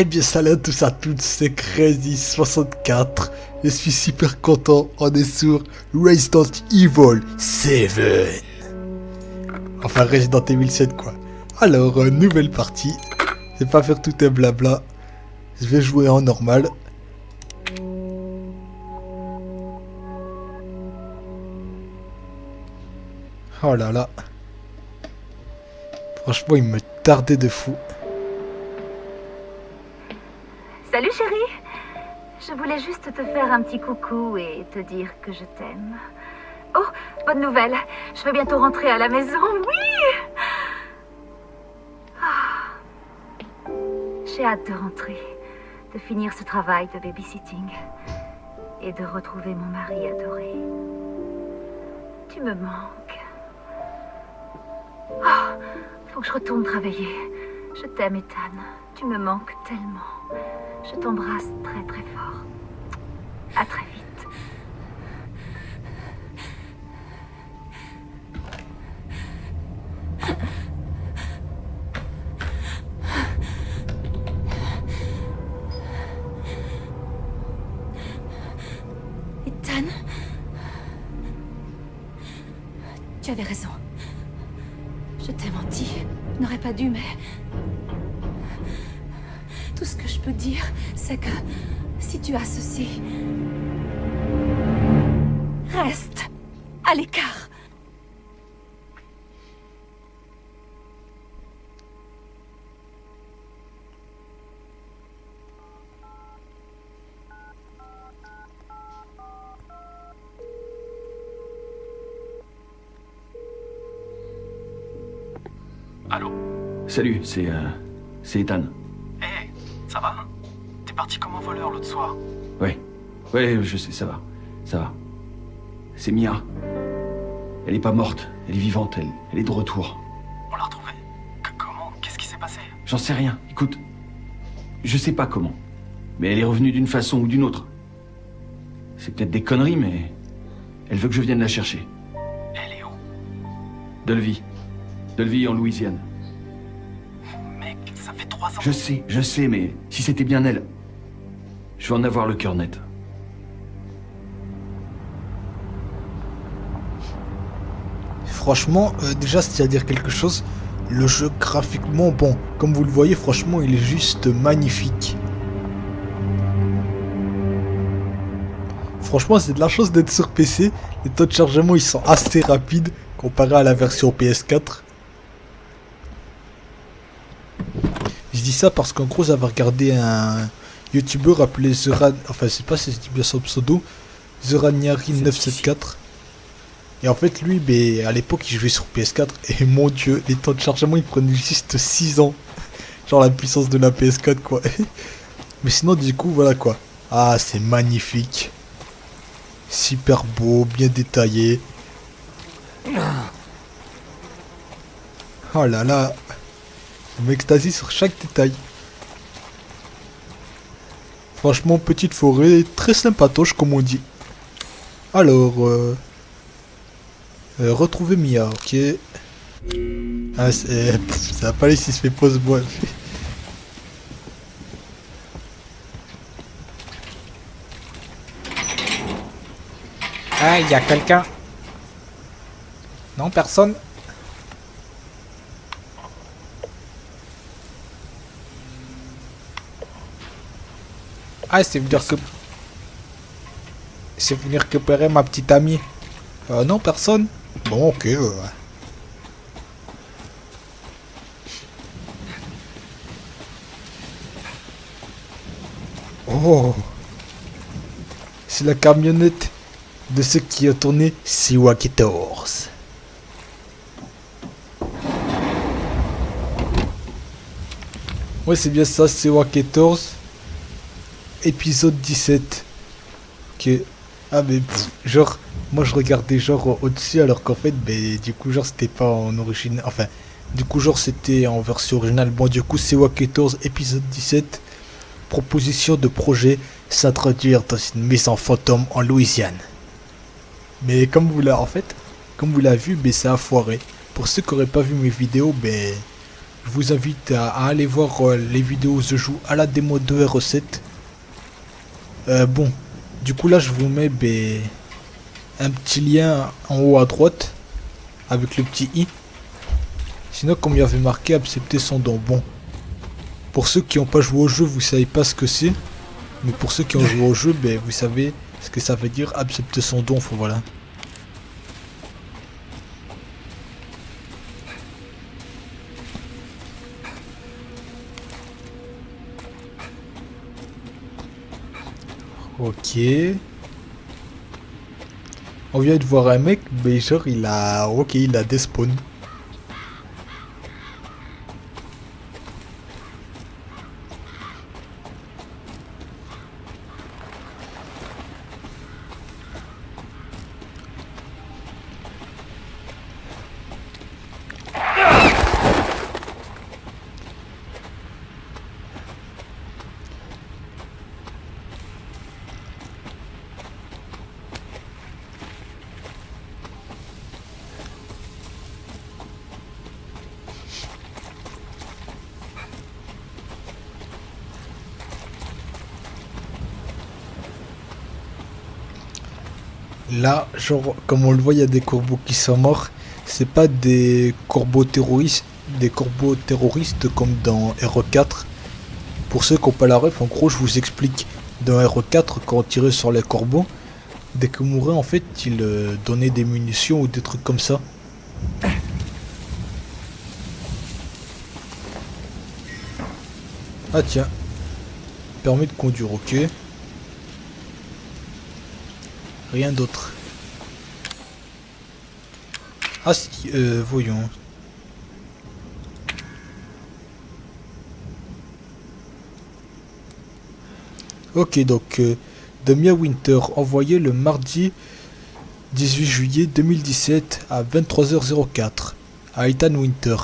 Eh bien salut à tous à toutes, c'est Crazy64. Je suis super content, on est sur Resident Evil 7. Enfin Resident Evil 7 quoi. Alors, nouvelle partie. Je vais pas faire tout un blabla. Je vais jouer en normal. Oh là là. Franchement, il me tardait de fou. Salut chérie, je voulais juste te faire un petit coucou et te dire que je t'aime. Oh, bonne nouvelle, je vais bientôt rentrer à la maison, oui. J'ai hâte de rentrer, de finir ce travail de babysitting et de retrouver mon mari adoré. Tu me manques. Oh, faut que je retourne travailler. Je t'aime, Ethan, tu me manques tellement. Je t'embrasse très très fort. À très vite. Ethan, tu avais raison. Je t'ai menti. Je n'aurais pas dû, mais... Tout ce que je peux dire, c'est que si tu as ceci, reste à l'écart. Allô? Salut, c'est Ethan. Hé, ça va? T'es parti comme un voleur l'autre soir. Ouais, je sais, ça va. C'est Mia. Elle est pas morte, elle est vivante, elle est de retour. On l'a retrouvée. Comment? Qu'est-ce qui s'est passé? J'en sais rien, écoute. Je sais pas comment. Mais elle est revenue d'une façon ou d'une autre. C'est peut-être des conneries, mais... Elle veut que je vienne la chercher. Elle est où? Delvey en Louisiane. Mec, ça fait 3 ans. Je sais, mais si c'était bien elle... Je vais en avoir le cœur net. Franchement, déjà, c'est à dire quelque chose. Le jeu, graphiquement, bon, comme vous le voyez, franchement, il est juste magnifique. Franchement, c'est de la chance d'être sur PC. Les temps de chargement, ils sont assez rapides comparé à la version PS4. Je dis ça parce qu'en gros, j'avais regardé un YouTuber appelé Zeran... Enfin, je sais pas si c'est bien son pseudo. Zeraniari974. Et en fait, lui, ben, à l'époque, il jouait sur PS4. Et mon dieu, les temps de chargement, ils prenaient juste 6 ans. Genre la puissance de la PS4, quoi. Mais sinon, du coup, voilà quoi. Ah, c'est magnifique. Super beau, bien détaillé. Oh là là. Je m'extasie sur chaque détail. Franchement, petite forêt, très sympatoche, comme on dit. Alors, retrouver Mia, ok. Ah, ça va pas aller s'il se fait pause bois. Ah, il y a quelqu'un. Non, personne. Ah, c'est venir récupérer ma petite amie. Non, personne. Bon, ok. Oh. C'est la camionnette de ceux qui ont tourné Siwa 14. Ouais, c'est bien ça, Siwa 14. Épisode 17. Ok. Ah, mais genre, moi je regardais genre au-dessus alors qu'en fait, ben, du coup, genre c'était pas en origine. Enfin, du coup, genre c'était en version originale. Bon, du coup, Siwa 14, épisode 17. Proposition de projet s'introduire dans une maison fantôme en Louisiane. Mais comme vous l'avez vu, ben, ça a foiré. Pour ceux qui n'auraient pas vu mes vidéos, ben, je vous invite à aller voir les vidéos où je joue à la démo de R7. Bon, du coup là je vous mets un petit lien en haut à droite avec le petit i. Sinon, comme il y avait marqué accepter son don. Bon, pour ceux qui n'ont pas joué au jeu, vous savez pas ce que c'est. Mais pour ceux qui ont joué au jeu, vous savez ce que ça veut dire accepter son don. Enfin, voilà. Ok. On vient de voir un mec, mais genre il a... Ok, il a des spawns. Là, genre, comme on le voit, il y a des corbeaux qui sont morts. C'est pas des corbeaux terroristes, comme dans RE4. Pour ceux qui n'ont pas la ref, en gros, je vous explique. Dans RE4, quand on tirait sur les corbeaux, dès qu'ils mouraient, en fait, ils donnaient des munitions ou des trucs comme ça. Ah tiens, permis de conduire, ok. Rien d'autre. Ah si, voyons. Ok, donc Demia Winter, envoyé le mardi 18 juillet 2017 à 23h04 à Ethan Winter.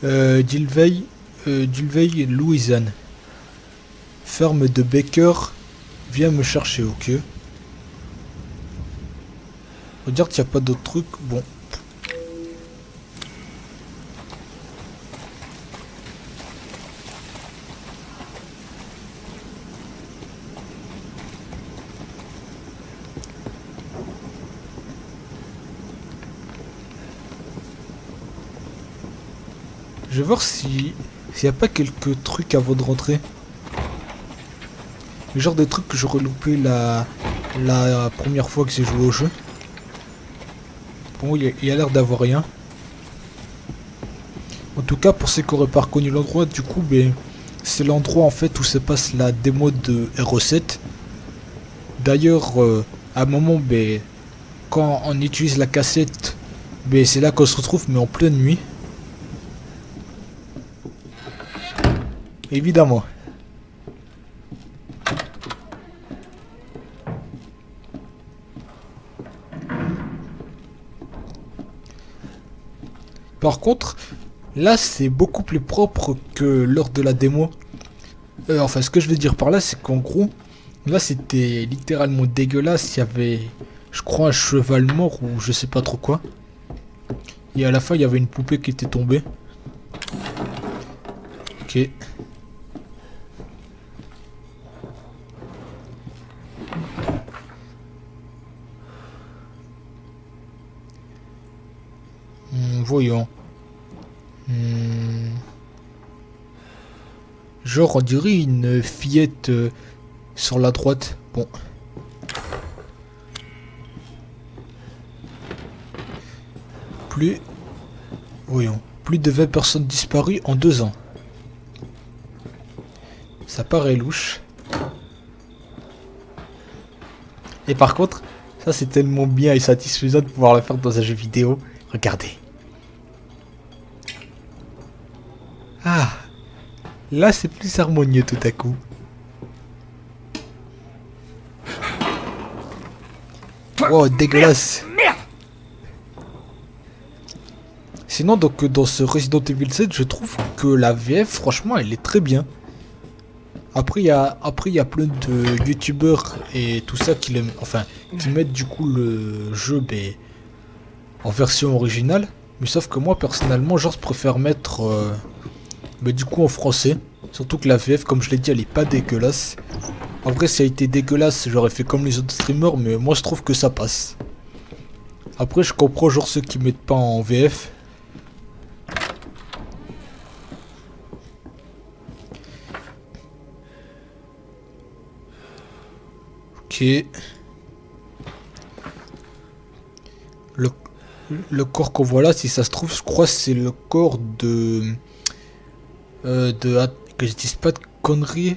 Dulvey, Louisiane. Ferme de Baker, viens me chercher, ok. Regarde qu'il n'y a pas d'autres trucs. Bon. Je vais voir s'il n'y a pas quelques trucs avant de rentrer. Le genre des trucs que j'aurais loupé la première fois que j'ai joué au jeu. Bon, il y a l'air d'avoir rien. En tout cas, pour ceux qui n'auraient pas reconnu l'endroit, du coup, c'est l'endroit en fait où se passe la démo de RE7. D'ailleurs, à un moment, quand on utilise la cassette, c'est là qu'on se retrouve, mais en pleine nuit. Évidemment. Par contre, là c'est beaucoup plus propre que lors de la démo. Enfin, ce que je veux dire par là, c'est qu'en gros, là c'était littéralement dégueulasse. Il y avait, je crois, un cheval mort ou je sais pas trop quoi. Et à la fin, il y avait une poupée qui était tombée. Ok. Voyons. Genre, on dirait une fillette sur la droite. Bon. Voyons. Plus de 20 personnes disparues en 2 ans. Ça paraît louche. Et par contre, ça c'est tellement bien et satisfaisant de pouvoir le faire dans un jeu vidéo. Regardez. Ah, là c'est plus harmonieux tout à coup. Oh, dégueulasse. Sinon, donc dans ce Resident Evil 7, je trouve que la VF, franchement, elle est très bien. Après, il y a plein de youtubeurs et tout ça qui mettent du coup le jeu en version originale. Mais sauf que moi, personnellement, genre, je préfère mettre... mais du coup, en français. Surtout que la VF, comme je l'ai dit, elle est pas dégueulasse. En vrai, si elle était dégueulasse, j'aurais fait comme les autres streamers, mais moi, je trouve que ça passe. Après, je comprends, genre, ceux qui mettent pas en VF. Ok. Le corps qu'on voit là, si ça se trouve, je crois que c'est le corps de... que je dise pas de conneries.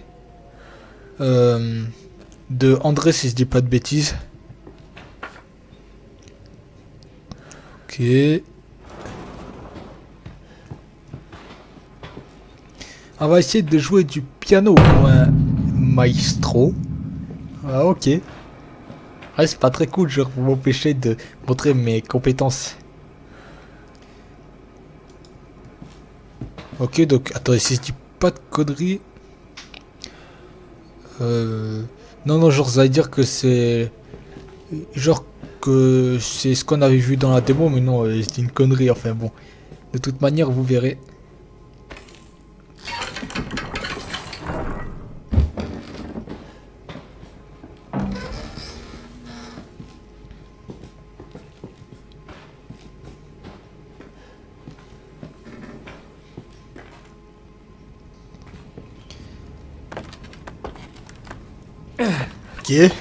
De André, si je dis pas de bêtises. Ok. On va essayer de jouer du piano pour un maestro. Ah ok. Ouais, c'est pas très cool, genre, pour m'empêcher de montrer mes compétences. Ok, donc, attendez, si je dis pas de conneries... Non, genre, ça veut dire que c'est... Genre, que c'est ce qu'on avait vu dans la démo, mais non, je dis une connerie, enfin bon. De toute manière, vous verrez. Ok.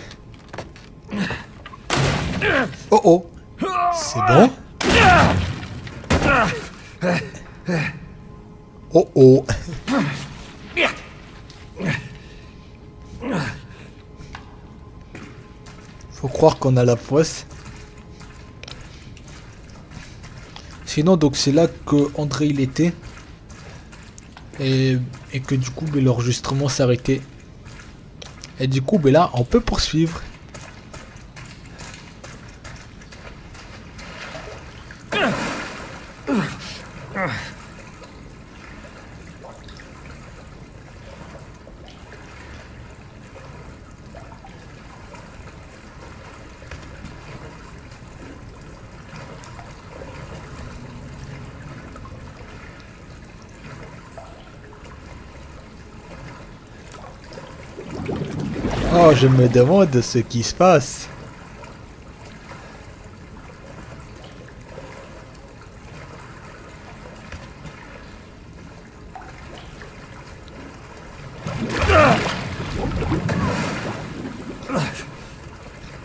Oh oh. C'est bon. Oh oh. Faut croire qu'on a la poisse. Sinon, donc c'est là que André il était. Et que du coup, ben, l'enregistrement s'est arrêté. Et du coup, ben là, on peut poursuivre. Oh, je me demande ce qui se passe.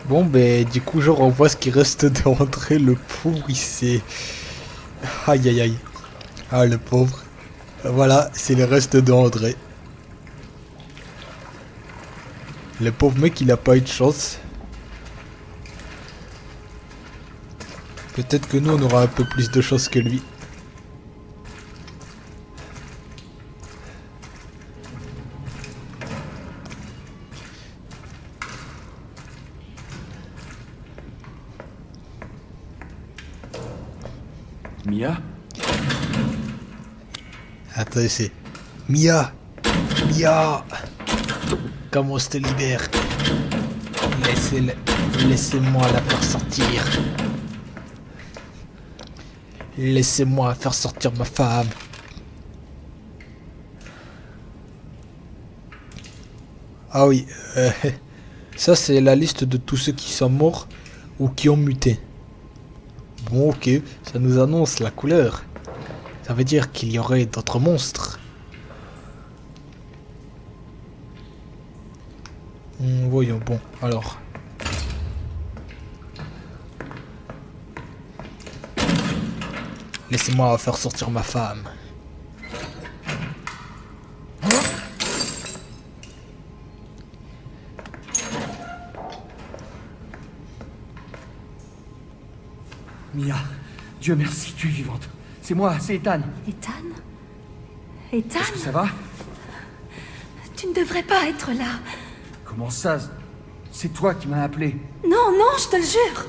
Bon, ben, du coup, genre, on voit ce qui reste d'André, le pauvre, il s'est... Aïe, aïe, aïe. Ah, le pauvre. Voilà, c'est le reste d'André. Le pauvre mec, il a pas eu de chance. Peut-être que nous, on aura un peu plus de chance que lui. Mia? Attends, c'est... Mia! Mia! Comment je te libère? Laissez-moi la faire sortir. Laissez-moi faire sortir ma femme. Ah oui, ça c'est la liste de tous ceux qui sont morts ou qui ont muté. Bon ok, ça nous annonce la couleur. Ça veut dire qu'il y aurait d'autres monstres. Voyons, bon, alors. Laissez-moi faire sortir ma femme. Mia, Dieu merci, tu es vivante. C'est moi, c'est Ethan. Ethan? Ethan? Est-ce que ça va? Tu ne devrais pas être là. Comment ça? C'est toi qui m'as appelé. Non, non, je te le jure.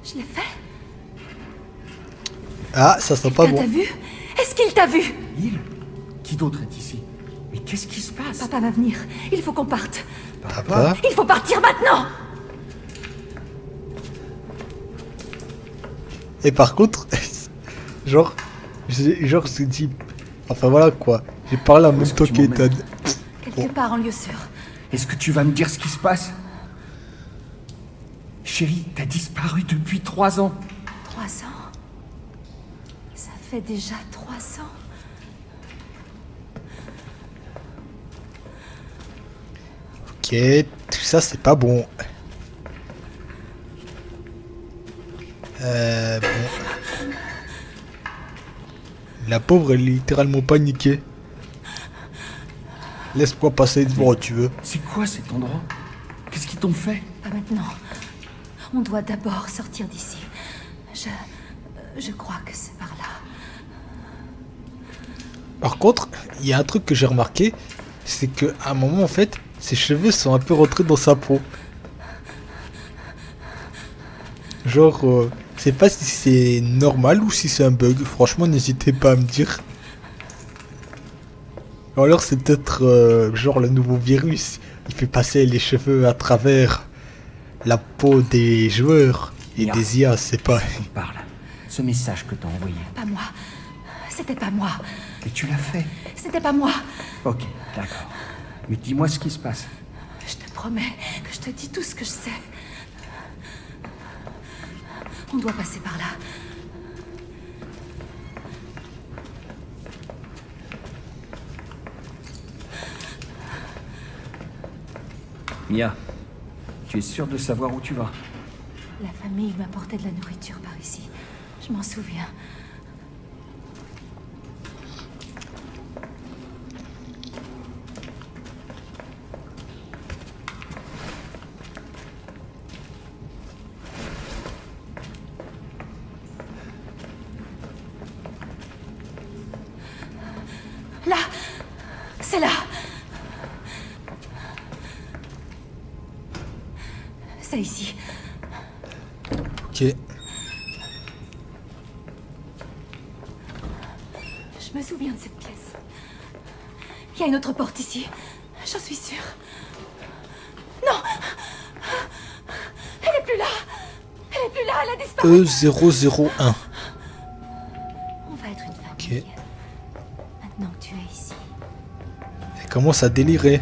Je l'ai fait. Ah, ça sent pas Quelqu'un bon. t'a vu? Est-ce qu'il t'a vu? Il? Qui d'autre est ici? Mais qu'est-ce qui se passe? Papa va venir. Il faut qu'on parte. Papa? Il faut partir maintenant! Et par contre, genre, j'ai dit, enfin voilà quoi, j'ai parlé en même temps qu'Ethan. Quelque part en lieu sûr. Est-ce que tu vas me dire ce qui se passe? Chérie, t'as disparu depuis 3 ans. 3 ans. Ça fait déjà 3 ans. Ok, tout ça c'est pas bon. Bon. La pauvre elle est littéralement paniquée. Laisse-moi passer devant, tu veux. C'est quoi cet endroit? Qu'est-ce qu'ils t'ont fait? Pas maintenant. On doit d'abord sortir d'ici. Je crois que c'est par là. Par contre, il y a un truc que j'ai remarqué, c'est qu'à un moment en fait, ses cheveux sont un peu rentrés dans sa peau. Genre, je sais pas si c'est normal ou si c'est un bug. Franchement, n'hésitez pas à me dire. Ou alors c'est peut-être genre le nouveau virus. Il fait passer les cheveux à travers la peau des joueurs et Mia. des IA, c'est pas... Parle. Ce message que t'as envoyé. Pas moi. C'était pas moi. Et tu l'as fait. C'était pas moi. Ok, d'accord. Mais dis-moi ce qui se passe. Je te promets que je te dis tout ce que je sais. On doit passer par là. Mia, tu es sûre de savoir où tu vas? La famille m'apportait de la nourriture par ici. Je m'en souviens. Là! C'est là! C'est ici. Ok. Je me souviens de cette pièce. Il y a une autre porte ici. J'en suis sûre. Non! Elle est plus là! Elle est plus là, elle a disparu! E001. On va être une famille. Ok. Maintenant que tu es ici. Elle commence à délirer.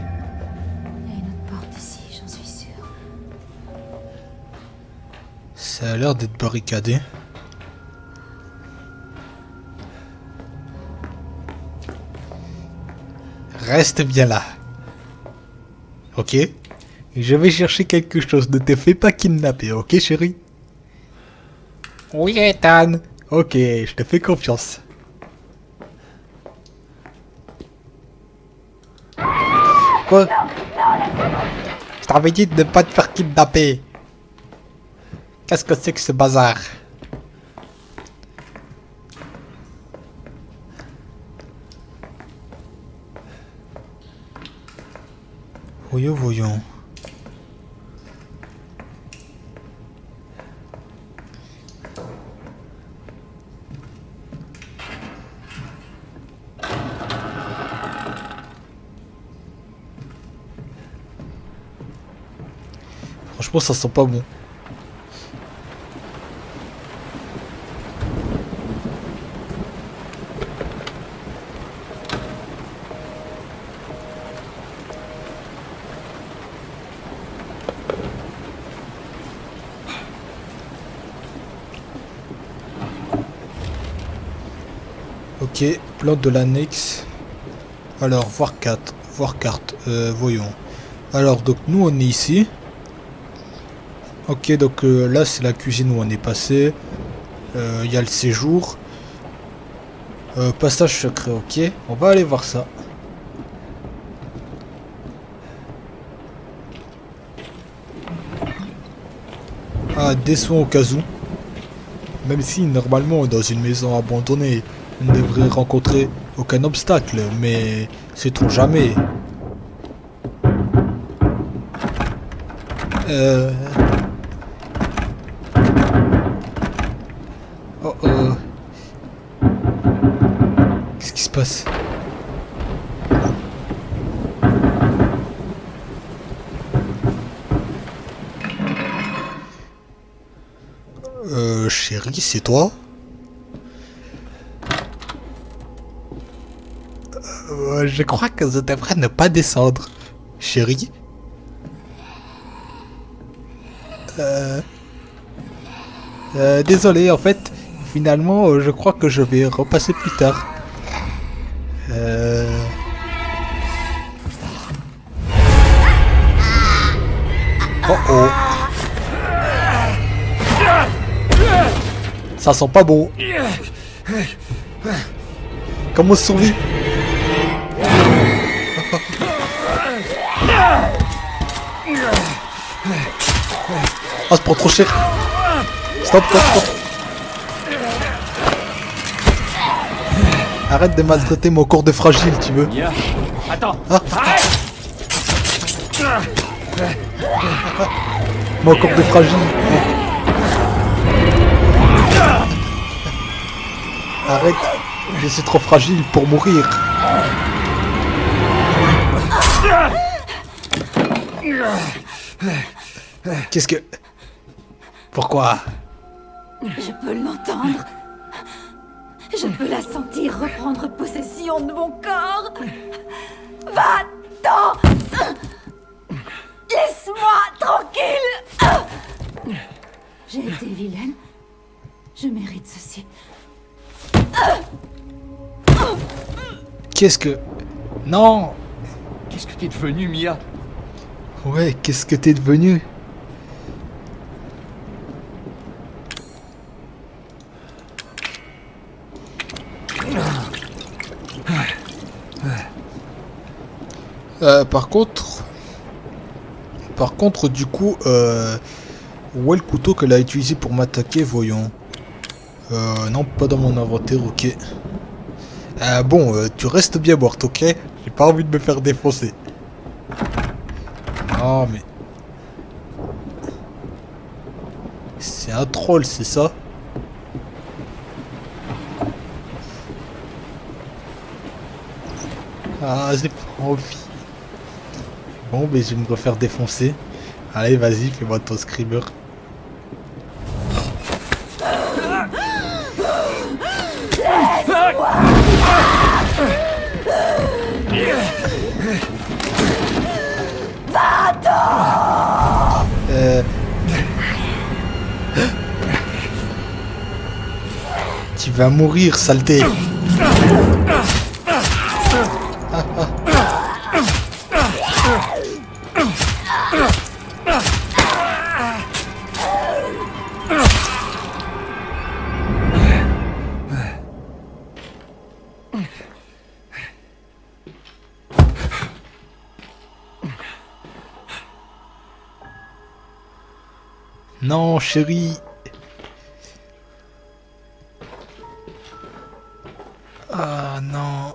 Il y a une autre porte ici, j'en suis sûre. Ça a l'air d'être barricadé. Reste bien là. Ok. Je vais chercher quelque chose. Ne te fais pas kidnapper, ok chérie? Oui, Ethan. Ok, je te fais confiance. Quoi? Je t'avais dit de ne pas te faire kidnapper. Qu'est-ce que c'est que ce bazar? Voyons, voyons. Franchement, ça sent pas bon. Ok, plan de l'annexe. Alors, voir carte. Voyons. Alors, donc nous on est ici. Ok, donc là c'est la cuisine où on est passé. Il y a le séjour. Passage secret, ok. On va aller voir ça. Ah, des soins au cas où. Même si normalement dans une maison abandonnée, on ne devrait rencontrer aucun obstacle, mais sait-on jamais. Oh oh. Qu'est-ce qui se passe? Chérie, c'est toi? je crois que je devrais ne pas descendre. Chérie. Désolé, en fait, finalement, je crois que je vais repasser plus tard. Oh oh. Ça sent pas bon. Comment on se survit? Ah, c'est pour trop cher. Stop, stop, stop. Arrête de maltraiter mon corps de fragile, tu veux. Mia, attends. Ah. Arrête. Mon corps de fragile. Arrête. Je suis trop fragile pour mourir. Qu'est-ce que... Pourquoi? Je peux l'entendre. Je peux la sentir reprendre possession de mon corps. Va-t'en! Laisse-moi tranquille! J'ai été vilaine. Je mérite ceci. Qu'est-ce que... Non. Qu'est-ce que t'es devenu, Mia? Ouais, qu'est-ce que t'es devenu? Par contre, du coup, où est le couteau qu'elle a utilisé pour m'attaquer, voyons. Non, pas dans mon inventaire, ok. Bon, tu restes bien morte, ok? J'ai pas envie de me faire défoncer. Oh, mais... C'est un troll, c'est ça? Ah, j'ai pas envie. Bon, mais je vais me refaire défoncer. Allez, vas-y, fais-moi ton screamer. Tu vas mourir, saleté. Non, chérie. Ah non.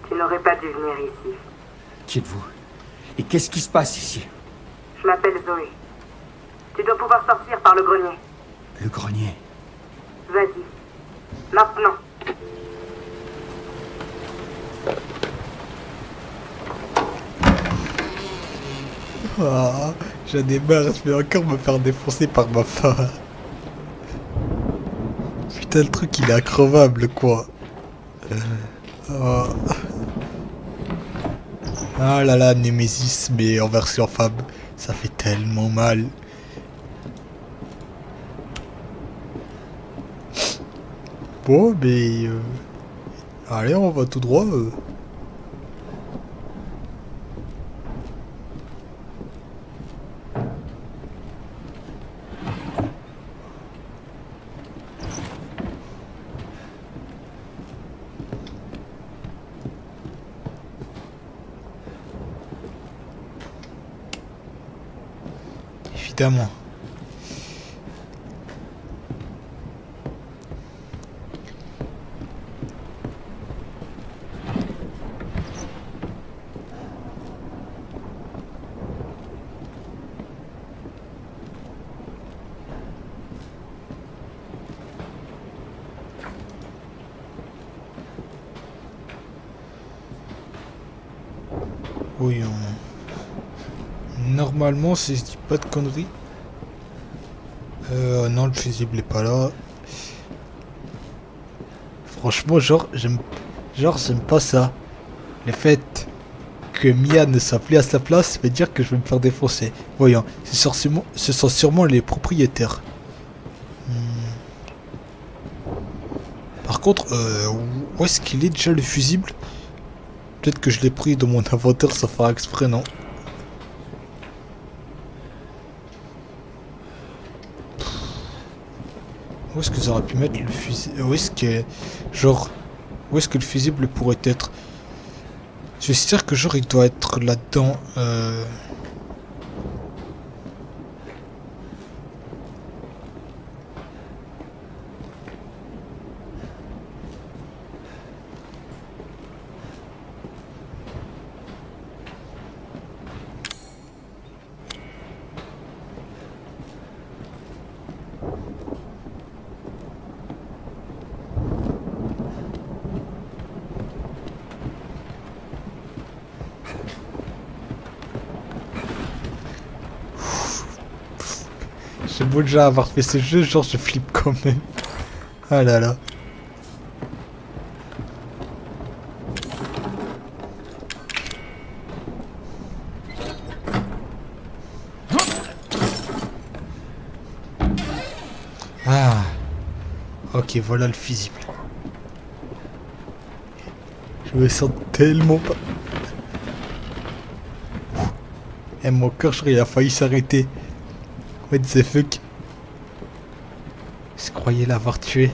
Tu n'aurais pas dû venir ici. Qui êtes-vous? Et qu'est-ce qui se passe ici? Je m'appelle Zoé. Tu dois pouvoir sortir par le grenier. Le grenier. Vas-y. Maintenant. Ah, j'en ai marre, je vais encore me faire défoncer par ma femme. Putain, le truc il est increvable quoi. Oh. Ah là là, Nemesis, mais en version femme, ça fait tellement mal. Bon, mais... Allez, on va tout droit. Évidemment. Oui, normalement, si je dis pas de conneries... non, le fusible est pas là. Franchement, j'aime pas ça. Le fait que Mia ne soit plus à sa place veut dire que je vais me faire défoncer. Voyons, ce sont sûrement les propriétaires. Par contre, où est-ce qu'il est déjà le fusible? Peut-être que je l'ai pris dans mon inventaire sans faire exprès, non? Où est-ce que ça aurait pu mettre le fusible? Où est-ce que... Genre... Où est-ce que le fusible pourrait être? Je suis sûr que genre il doit être là-dedans. J'ai beau déjà avoir fait ce jeu, genre je flippe quand même. Ah là là. Ah. Ok, voilà le fusible. Je me sens tellement pas... Et mon cœur, il a failli s'arrêter. What the fuck? Je croyais l'avoir tué.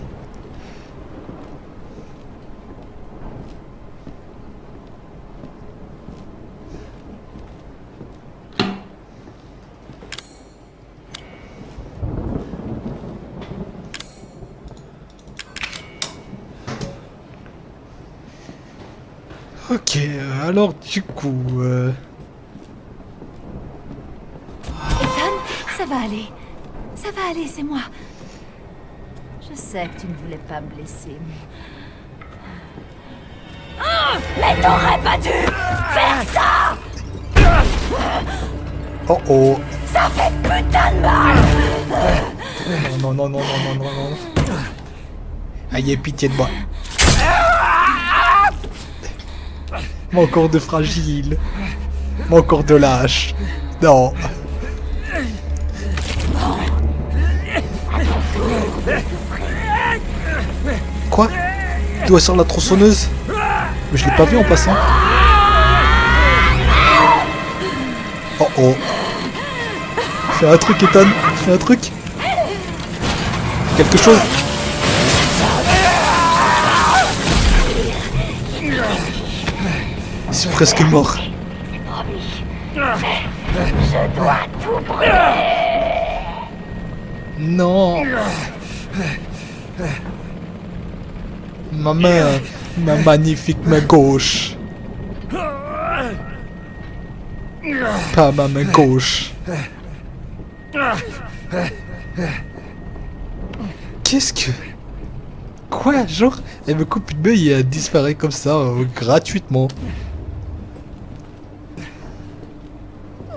Ok, alors du coup... Ethan, ça va aller. Ça va aller, c'est moi. Je sais que tu ne voulais pas me blesser, mais... Mais t'aurais pas dû faire ça. Oh oh. Ça fait putain de mal. Non, non, non, non, non, non, non, non. Ayez pitié de moi. Mon corps de fragile. Mon corps de lâche. Non. Quoi? Il doit sur la tronçonneuse? Mais je l'ai pas vu en passant. Oh oh. Fais un truc, Ethan. Fais un truc. Quelque chose. Je suis presque mort. Je dois tout brûler. Non. Ma main. Ma magnifique main gauche. Pas ma main gauche. Qu'est-ce que... Quoi? Genre, elle me coupe une main et elle disparaît comme ça, gratuitement.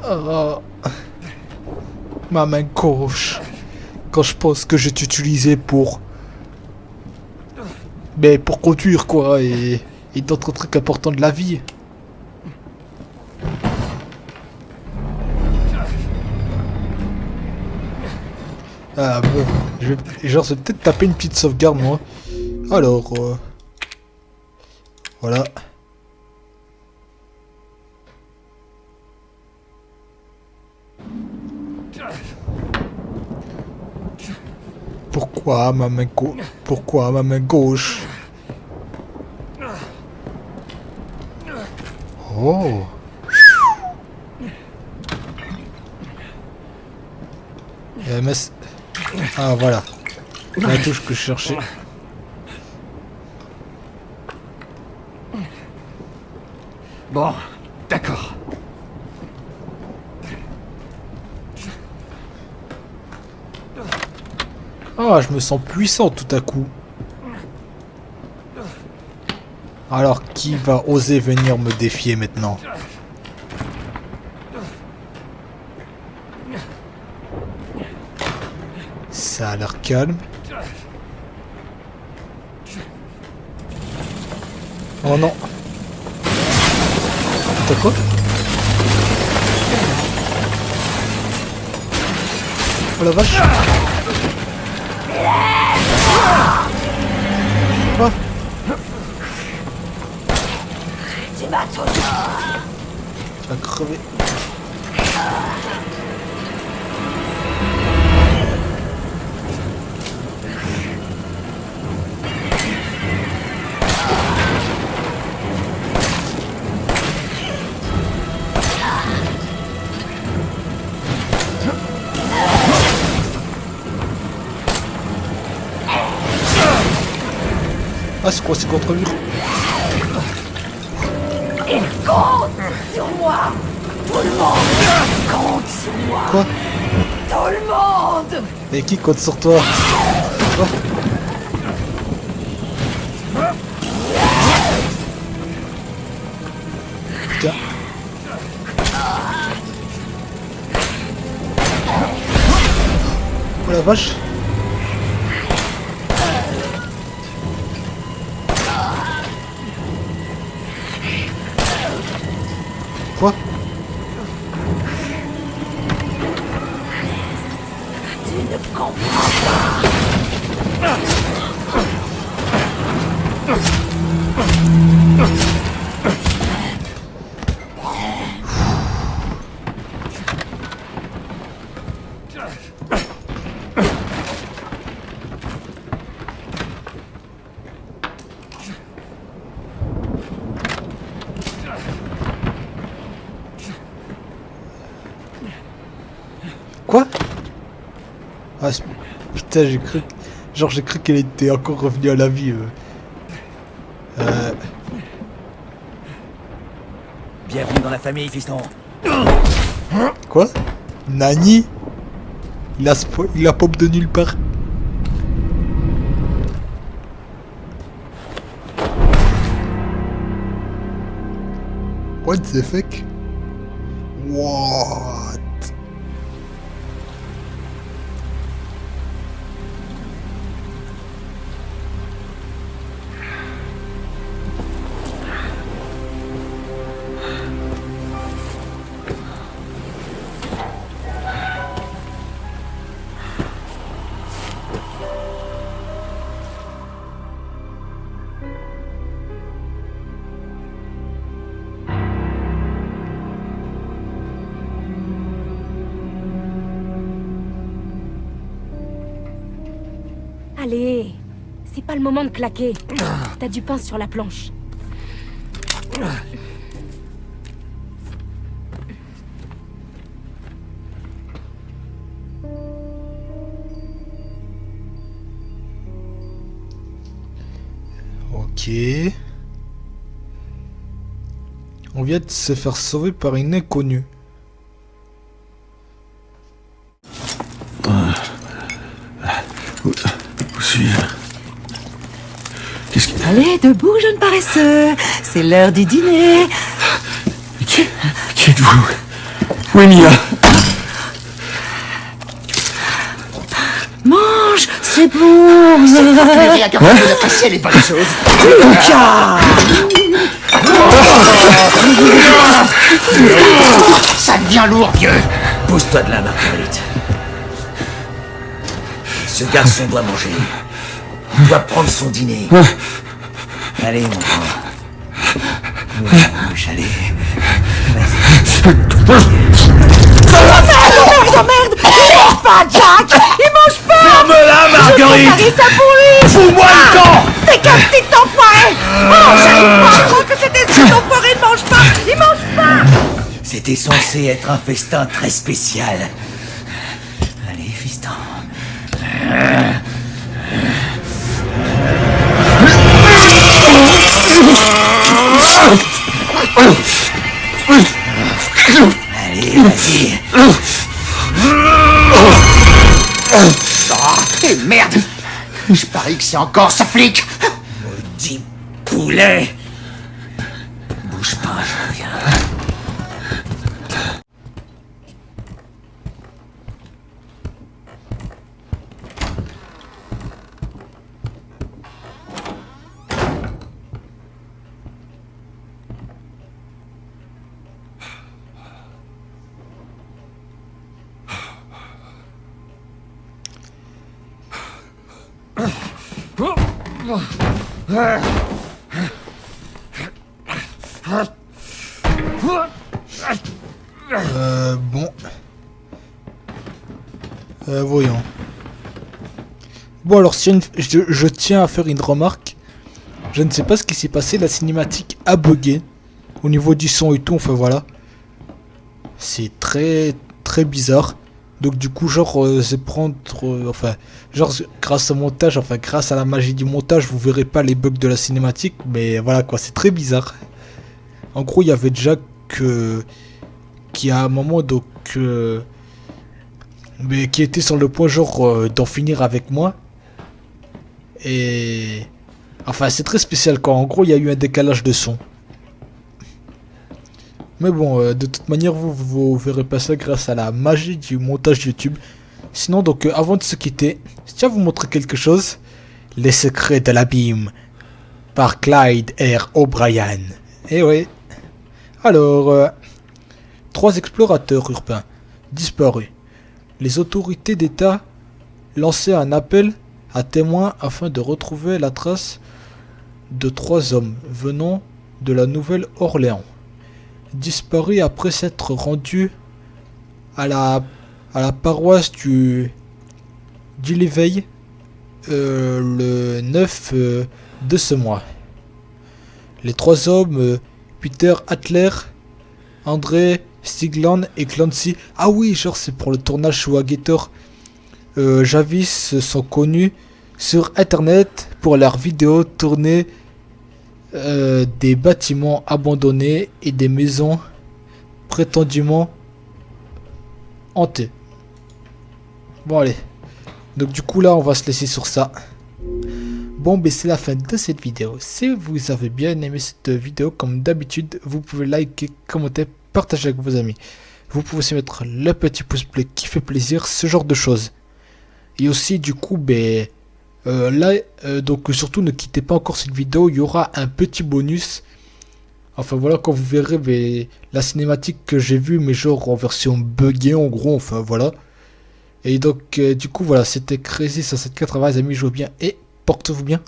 Oh. Ma main gauche. Quand je pense que je t'utilisais pour... Mais pour conduire quoi, et d'autres trucs importants de la vie. Ah bon, je vais peut-être taper une petite sauvegarde moi. Alors, voilà. Pourquoi ma main gauche? Pourquoi ma main gauche? Oh. MS. Ah voilà. La touche que je cherchais. Bon, d'accord. Ah, je me sens puissant tout à coup. Alors, qui va oser venir me défier maintenant? Ça a l'air calme. Oh non. T'as quoi? Oh la vache. Quoi? Tu vas crever. Ah, c'est quoi, c'est contre mur? Il compte sur moi. Tout le monde compte sur moi. Quoi? Tout le monde. Et qui compte sur toi? Quoi? Tiens. Oh la vache. Quoi? Tu ne comprends pas. Quoi? Ah putain, j'ai cru... Genre j'ai cru qu'elle était encore revenue à la vie. Bienvenue dans la famille, fiston. Quoi? Nani? Il a pop de nulle part. What the fuck? What? Allez, c'est pas le moment de claquer. T'as du pain sur la planche. Ok. On vient de se faire sauver par une inconnue. Où suis-je? Qu'est-ce qui... Allez, debout, jeune paresseux. C'est l'heure du dîner. Qui êtes-vous? Où est Mia? Mange, c'est bon. Regarde d'apprécier les bonnes choses. Ça devient lourd, vieux. Pousse-toi de là, Marguerite. Ce garçon doit manger. Il doit prendre son dîner. Allez, mon grand. Bouge, allez. Vas-y. Oh merde, il mange pas, Jack. Il mange pas. Ferme-la, Marguerite. Paris, ça pour lui. Fous-moi le camp. T'es qu'un petit enfoiré. Oh, j'arrive pas à croire que c'était cet enfoiré. Il mange pas. Il mange pas. C'était censé être un festin très spécial. Allez, fiston. Allez, vas-y. Oh, et merde. Je parie que c'est encore ce flic. Maudit poulet. Bouge pas, je reviens. Bon. Voyons. Bon alors, si je tiens à faire une remarque. Je ne sais pas ce qui s'est passé, la cinématique a bugué. Au niveau du son et tout, enfin voilà. C'est très très bizarre. Donc du coup genre c'est prendre enfin genre grâce au montage, enfin grâce à la magie du montage, vous verrez pas les bugs de la cinématique, mais voilà quoi, c'est très bizarre. En gros il y avait Jack qui à un moment donc mais qui était sur le point genre d'en finir avec moi. Et enfin c'est très spécial quoi, en gros il y a eu un décalage de son. Mais bon, de toute manière, vous verrez pas ça grâce à la magie du montage YouTube. Sinon, donc, avant de se quitter, je tiens à vous montrer quelque chose. Les secrets de l'abîme, par Clyde R. O'Brien. Eh ouais. Alors, 3 explorateurs urbains disparus. Les autorités d'État lançaient un appel à témoins afin de retrouver la trace de 3 hommes venant de la Nouvelle-Orléans. Disparu après s'être rendu à la paroisse du l'éveil le 9 de ce mois. Les 3 hommes, Peter Adler, André Stigland et Clancy, ah oui, genre c'est pour le tournage sous Alligator, Javis, sont connus sur internet pour leurs vidéos tournées des bâtiments abandonnés et des maisons prétendument hantées. Bon allez, donc du coup là on va se laisser sur ça. Bon ben c'est la fin de cette vidéo. Si vous avez bien aimé cette vidéo, comme d'habitude, vous pouvez liker, commenter, partager avec vos amis. Vous pouvez aussi mettre le petit pouce bleu qui fait plaisir, ce genre de choses. Et aussi du coup ben donc surtout ne quittez pas encore cette vidéo, il y aura un petit bonus. Enfin voilà, quand vous verrez mais, la cinématique que j'ai vue, mais genre en version buggée en gros, enfin voilà. Et donc du coup voilà, c'était Crazy 780, les amis, jouez bien et portez-vous bien.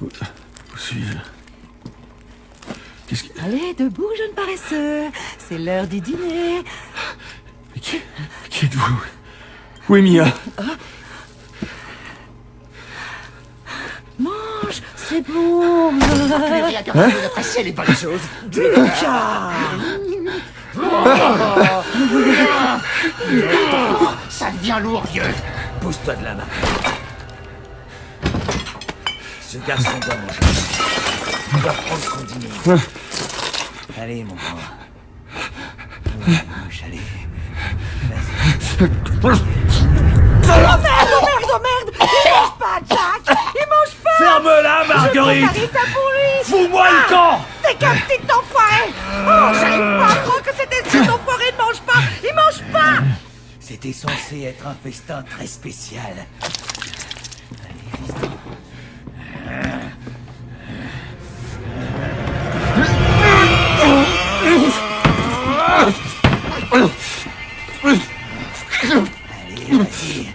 Où suis-je? Qu'est-ce que... Allez, debout, jeune paresseux. C'est l'heure du dîner. Mais qui êtes-vous? Où est Mia? Mange, c'est bon. Plus rien capable d'apprécier les bonnes choses. Ça devient lourd, vieux. Pousse-toi de la main. Ce garçon doit manger. Il doit prendre son dîner. Allez, mon grand. Mouche, allez. Vas-y. Oh merde. Il mange pas, Jack. Il mange pas. Ferme-la, Marguerite. Je préparais ça pour lui. Fous-moi le camp. T'es qu'un petit enfoiré. Oh, j'arrive pas à croire que cet enfoiré ne mange pas. Il mange pas. C'était censé être un festin très spécial. Allez, fiston. Allez, vas-y.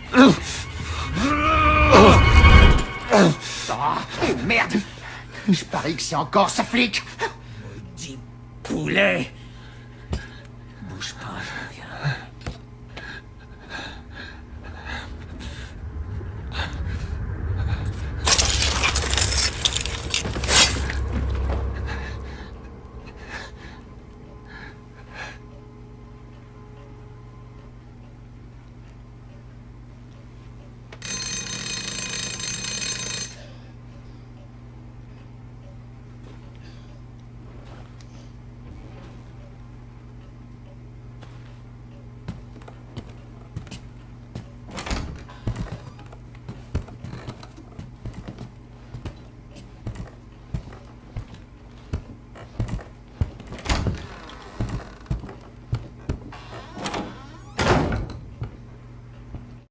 Merde. Je parie que c'est encore ce flic. Maudit poulet.